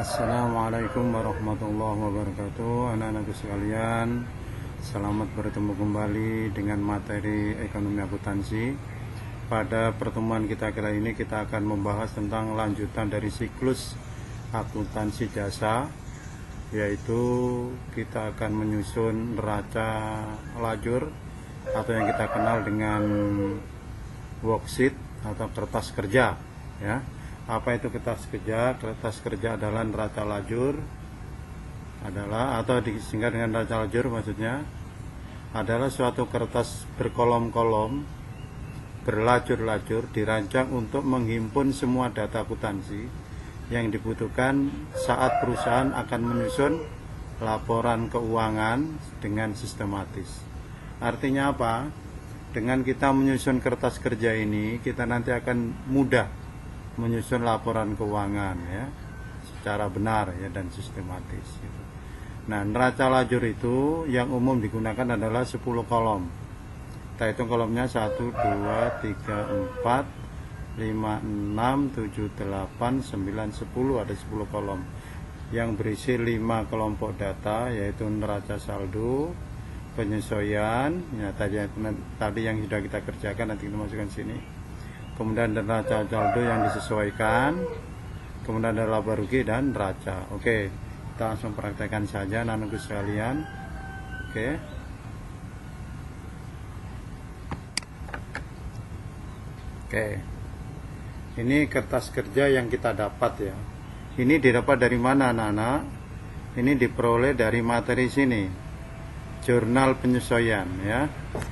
Assalamualaikum warahmatullahi wabarakatuh. Anak-anakku sekalian, selamat bertemu kembali dengan materi ekonomi akuntansi. Pada pertemuan kita kali ini kita akan membahas tentang lanjutan dari siklus akuntansi jasa, yaitu kita akan menyusun neraca lajur atau yang kita kenal dengan worksheet atau kertas kerja, ya. Apa itu kertas kerja? Kertas kerja adalah neraca lajur, atau disingkat dengan neraca lajur maksudnya adalah suatu kertas berkolom-kolom, berlajur-lajur, dirancang untuk menghimpun semua data akuntansi yang dibutuhkan saat perusahaan akan menyusun laporan keuangan dengan sistematis. Artinya apa? Dengan kita menyusun kertas kerja ini, kita nanti akan mudah menyusun laporan keuangan, ya, secara benar, ya, dan sistematis, gitu. Nah, neraca lajur itu yang umum digunakan adalah 10 kolom. Kita hitung kolomnya 1, 2, 3, 4, 5, 6, 7, 8, 9, 10. Ada 10 kolom yang berisi 5 kelompok data, yaitu neraca saldo, penyesuaian, ya, tadi yang sudah kita kerjakan, nanti kita masukkan sini. Kemudian ada neraca saldo yang disesuaikan, kemudian ada laba rugi dan neraca. Oke, kita langsung praktekkan saja anak-anakku sekalian. Oke, ini kertas kerja yang kita dapat, ya. Ini didapat dari mana, anak-anak? Ini diperoleh dari materi sini, jurnal penyesuaian, ya.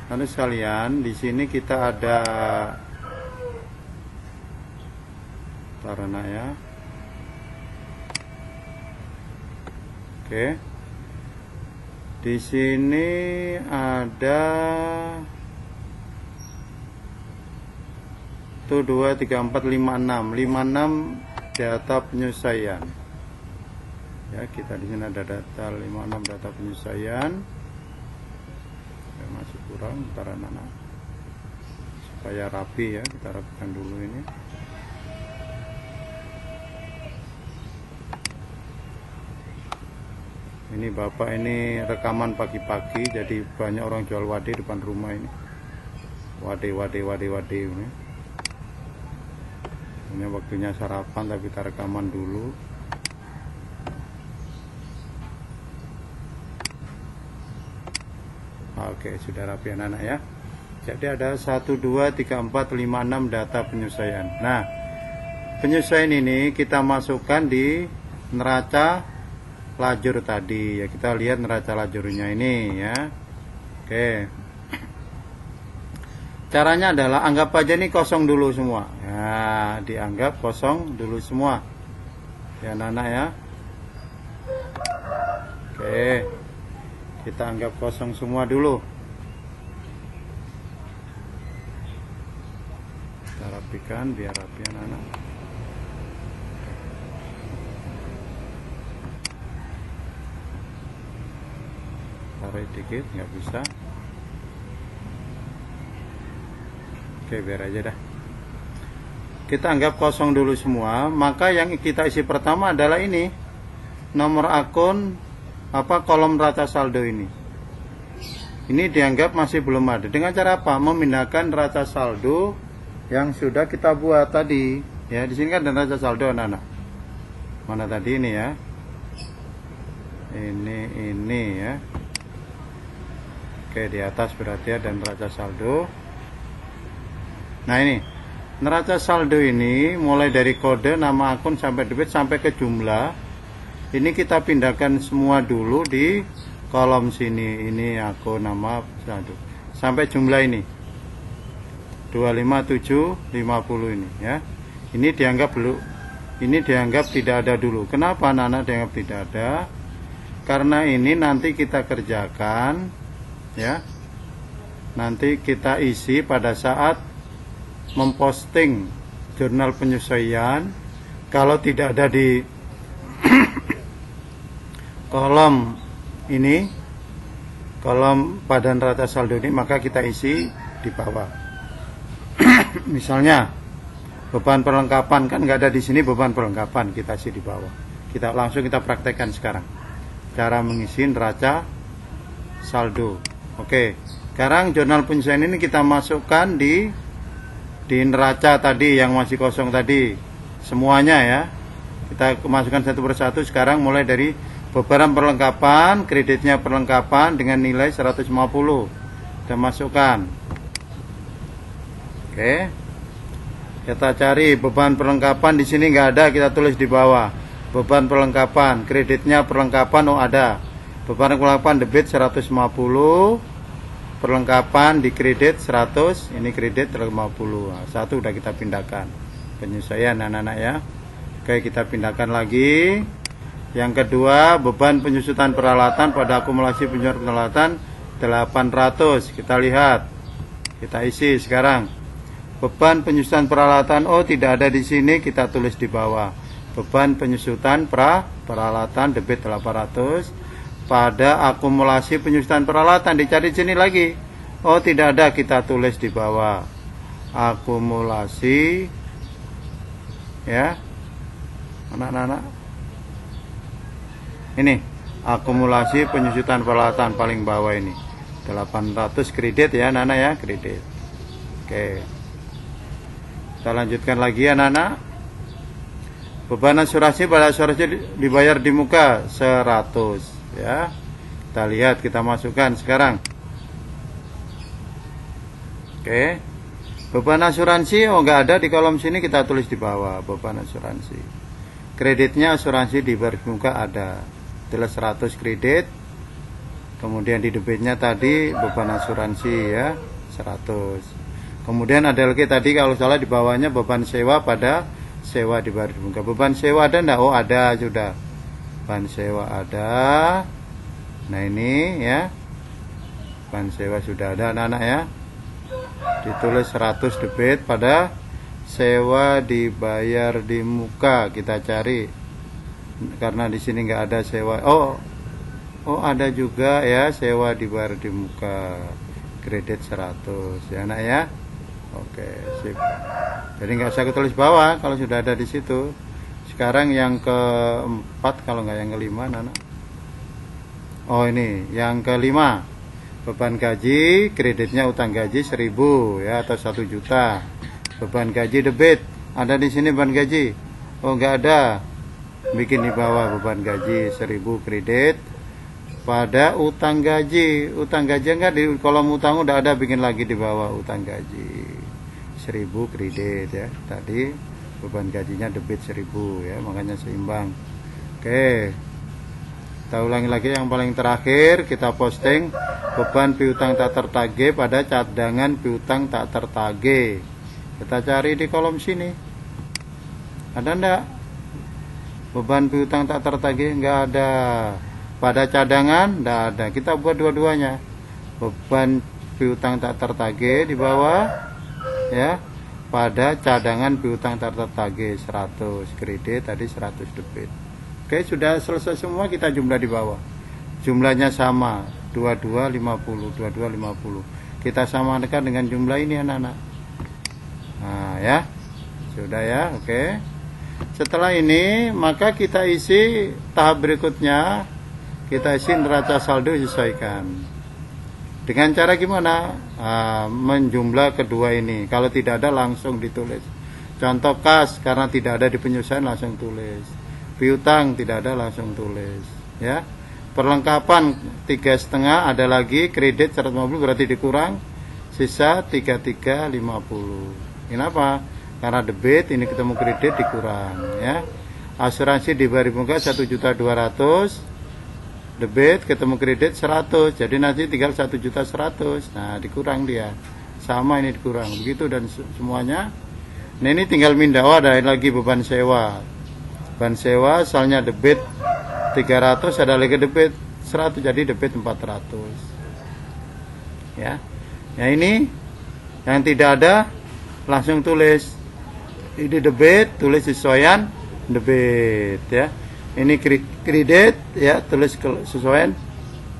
Lalu sekalian, di sini kita ada karena, ya. Oke. Di sini ada 1 2 3 4 5 6. 56 data penyesuaian. Ya, kita di sini ada data 56 data penyesuaian. Masih kurang, ntar anak-anak. Supaya rapi, ya, kita rapikan dulu ini. Ini bapak ini rekaman pagi-pagi, jadi banyak orang jual wadi depan rumah ini. Wadi ini. Ini waktunya sarapan, tapi kita rekaman dulu. Oke, sudah rapi anak-anak, ya. Jadi ada 1, 2, 3, 4, 5, 6 data penyesuaian. Nah, penyesuaian ini kita masukkan di neraca lajur tadi, ya. Kita lihat neraca lajurnya ini, ya. Oke, caranya adalah anggap aja ini kosong dulu semua, ya. Dianggap kosong dulu semua, ya, anak-anak, ya. Oke, kita anggap kosong semua dulu. Kita rapikan biar rapi, anak-anak. Tarik dikit, nggak bisa. Oke, biar aja dah. Kita anggap kosong dulu semua. Maka yang kita isi pertama adalah ini, nomor akun kolom neraca saldo ini. Ini dianggap masih belum ada. Dengan cara apa? Memindahkan neraca saldo yang sudah kita buat tadi, ya. Di sini kan ada neraca saldo, anak-anak. Mana tadi ini, ya? Ini, ya. Oke, di atas berarti ada neraca saldo. Nah, ini neraca saldo ini mulai dari kode, nama akun, sampai debit, sampai ke jumlah. Ini kita pindahkan semua dulu di kolom sini. Ini akun, nama, saldo, sampai jumlah ini 25750 ini, ya. Ini dianggap dulu. Ini dianggap tidak ada dulu. Kenapa anak-anak dianggap tidak ada? Karena ini nanti kita kerjakan, ya, nanti kita isi pada saat memposting jurnal penyesuaian. Kalau tidak ada di kolom ini, kolom pada neraca saldo ini, maka kita isi di bawah. Misalnya beban perlengkapan, kan nggak ada di sini beban perlengkapan, kita isi di bawah. Kita praktekkan sekarang cara mengisi neraca saldo. Oke, sekarang jurnal penyelesaian ini kita masukkan di neraca tadi yang masih kosong tadi, semuanya ya. Kita masukkan satu persatu sekarang, mulai dari beban perlengkapan, kreditnya perlengkapan dengan nilai 150. Kita masukkan. Oke, kita cari beban perlengkapan, di sini nggak ada, kita tulis di bawah. Beban perlengkapan, kreditnya perlengkapan, oh ada. Beban perlengkapan debit 150, perlengkapan di kredit 100, ini kredit 150. Nah, satu udah kita pindahkan. Penyesuaian anak-anak ya. Oke, kita pindahkan lagi. Yang kedua, beban penyusutan peralatan pada akumulasi penyusutan peralatan 800. Kita lihat. Kita isi sekarang. Beban penyusutan peralatan, oh tidak ada di sini, kita tulis di bawah. Beban penyusutan peralatan debit 800 pada akumulasi penyusutan peralatan, dicari sini lagi. Oh tidak ada, kita tulis di bawah. Akumulasi ya. Anak-anak. Ini akumulasi penyusutan peralatan paling bawah ini. 800 kredit ya anak-anak ya, kredit. Oke. Kita lanjutkan lagi anak-anak. Beban asuransi pada asuransi dibayar di muka 100 ya. Kita lihat, kita masukkan sekarang. Oke. Beban asuransi oh enggak ada di kolom sini, kita tulis di bawah beban asuransi. Kreditnya asuransi dibayar di muka ada. Jelas 100 kredit. Kemudian di debitnya tadi beban asuransi ya 100. Kemudian ada lagi tadi kalau salah di bawahnya beban sewa pada sewa dibayar di muka. Beban sewa ada enggak? Oh ada, sudah. Beban sewa ada. Nah ini ya, beban sewa sudah ada anak-anak ya. Ditulis 100 debit pada sewa dibayar di muka. Kita cari karena di sini nggak ada sewa. Oh ada juga ya, sewa dibayar di muka, kredit 100 ya anak ya. Oke, sip. Jadi nggak usah tulis bawah kalau sudah ada di situ. Sekarang yang keempat, kalau nggak yang kelima, anak. Oh ini yang kelima, beban gaji, kreditnya utang gaji 1000 ya atau 1 juta. Beban gaji debit, ada di sini beban gaji? Oh nggak ada. Bikin di bawah beban gaji 1000 kredit pada utang gaji. Utang gaji enggak di kolom utang udah ada, bikin lagi di bawah utang gaji 1000 kredit ya. Tadi beban gajinya debit 1000 ya, makanya seimbang. Oke. Kita ulangi lagi yang paling terakhir, kita posting beban piutang tak tertagih pada cadangan piutang tak tertagih. Kita cari di kolom sini. Ada enggak? Beban piutang tak tertagih enggak ada. Pada cadangan enggak ada. Kita buat dua-duanya. Beban piutang tak tertagih di bawah ya. Pada cadangan piutang tak tertagih 100 kredit, tadi 100 debit. Oke, sudah selesai semua, kita jumlah di bawah. Jumlahnya sama, 2250, 2250. Kita samakan dengan jumlah ini anak-anak. Nah, ya. Sudah ya, oke. Setelah ini, maka kita isi tahap berikutnya. Kita isi neraca saldo disesuaikan. Dengan cara gimana? Menjumlah kedua ini. Kalau tidak ada langsung ditulis. Contoh kas, karena tidak ada di penyusuan langsung tulis. Piutang tidak ada langsung tulis. Ya. Perlengkapan 3,5 ada lagi, kredit 150 berarti dikurang, sisa 3350. Kenapa? Karena debit ini ketemu kredit dikurang. Ya. Asuransi dibayar muka 1.200.000. Debit ketemu kredit 100, jadi nanti tinggal 1.100.000. Nah dikurang dia, sama ini dikurang begitu dan semuanya. Nah ini tinggal mindah. Oh ada lagi beban sewa. Beban sewa soalnya debit 300, ada lagi debit 100, jadi debit 400 ya. Nah ini yang tidak ada langsung tulis ini debit, tulis sesuaian debit ya. Ini kredit ya, tulis sesuaian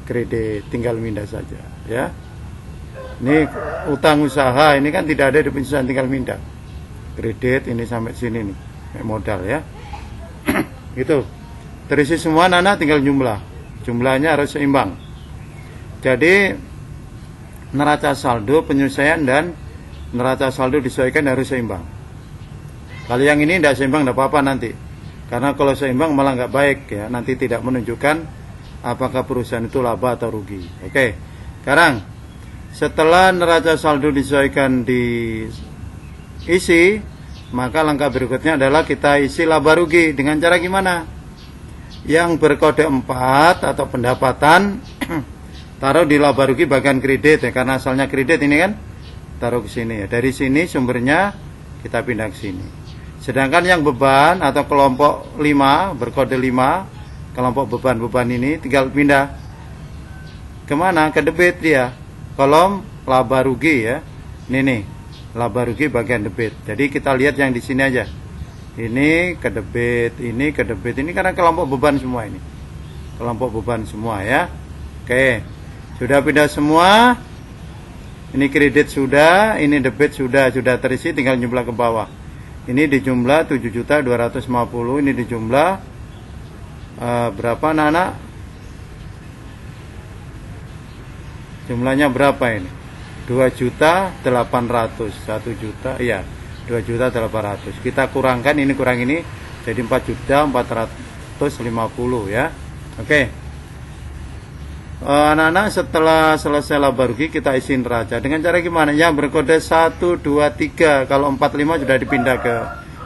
kredit, tinggal mindah saja ya. Ini utang usaha, ini kan tidak ada di penyusunan, tinggal mindah. Kredit ini sampai sini nih, modal ya. Gitu. terisi semua, Nana tinggal jumlahnya harus seimbang. Jadi neraca saldo penyelesaian dan neraca saldo disesuaikan harus seimbang. Kalau yang ini tidak seimbang tidak apa-apa nanti, karena kalau seimbang malah nggak baik ya, nanti tidak menunjukkan apakah perusahaan itu laba atau rugi. Oke, sekarang setelah neraca saldo disesuaikan diisi, maka langkah berikutnya adalah kita isi laba rugi. Dengan cara gimana? Yang berkode 4 atau pendapatan taruh di laba rugi bagian kredit ya, karena asalnya kredit ini kan, taruh ke sini ya. Dari sini sumbernya kita pindah ke sini. Sedangkan yang beban atau kelompok 5 berkode 5, kelompok beban ini tinggal pindah kemana? Ke debit dia, kolom laba rugi ya. Ini nih, laba rugi bagian debit. Jadi kita lihat yang di sini aja. Ini ke debit, ini ke debit. Ini karena kelompok beban semua ini. Kelompok beban semua ya. Oke. Sudah pindah semua. Ini kredit sudah, ini debit sudah terisi, tinggal jumlah ke bawah. Ini dijumlah 7.250.000, ini dijumlah berapa anak-anak? Jumlahnya berapa ini? 2.800.000, 1 juta, iya, 2.800.000. Kita kurangkan ini kurang ini jadi 4.450.000 ya. Oke. Anak-anak, setelah selesai laba rugi kita isi neraca dengan cara gimana? Yang berkode 1, 2, 3. Kalau 4, 5 sudah dipindah ke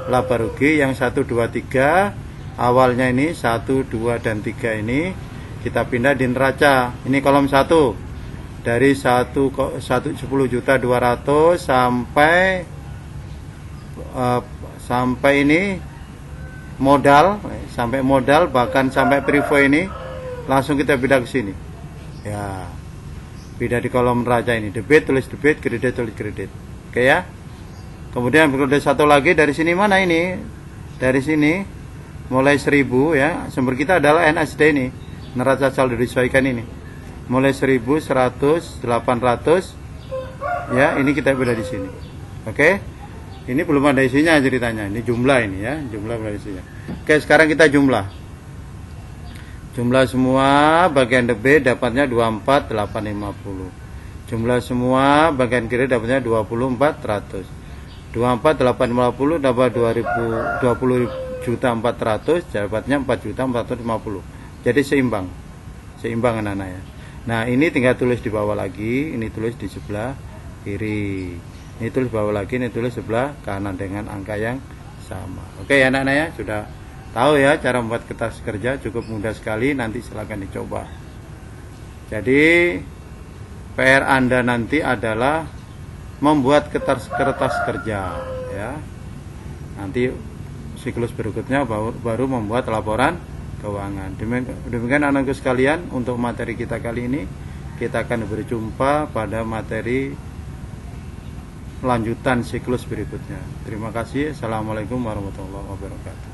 laba rugi. Yang 1, 2, 3 awalnya ini 1, 2, dan 3 ini kita pindah di neraca. Ini kolom 1 dari 10.200.000 sampai ini modal, bahkan sampai privo ini langsung kita pindah ke sini. Ya, pindah di kolom neraca ini, debit tulis debit, kredit tulis kredit. Oke ya. Kemudian berkode 1 lagi dari sini, mana ini? Dari sini mulai 1000 ya. Sumber kita adalah NSD ini, neraca saldo disesuaikan ini. Mulai 1000, 100, 800 ya, ini kita pindah di sini. Oke. Ini belum ada isinya ceritanya. Ini jumlah ini ya, jumlah belum ada isinya. Oke, sekarang kita jumlah. Jumlah semua bagian debit dapatnya 24.850. Jumlah semua bagian kredit dapatnya 24.400. 24.850 dapat 20.400, dapatnya 4.450. Jadi seimbang. Seimbang anak-anak ya. Nah, ini tinggal tulis di bawah lagi, ini tulis di sebelah kiri. Ini tulis bawah lagi, ini tulis sebelah kanan dengan angka yang sama. Oke ya anak-anak ya, sudah tahu ya cara membuat kertas kerja, cukup mudah sekali, nanti silakan dicoba. Jadi PR Anda nanti adalah membuat kertas kerja ya. Nanti siklus berikutnya baru membuat laporan keuangan. Demikian anak-anakku sekalian, untuk materi kita kali ini. Kita akan berjumpa pada materi lanjutan siklus berikutnya. Terima kasih. Assalamualaikum warahmatullahi wabarakatuh.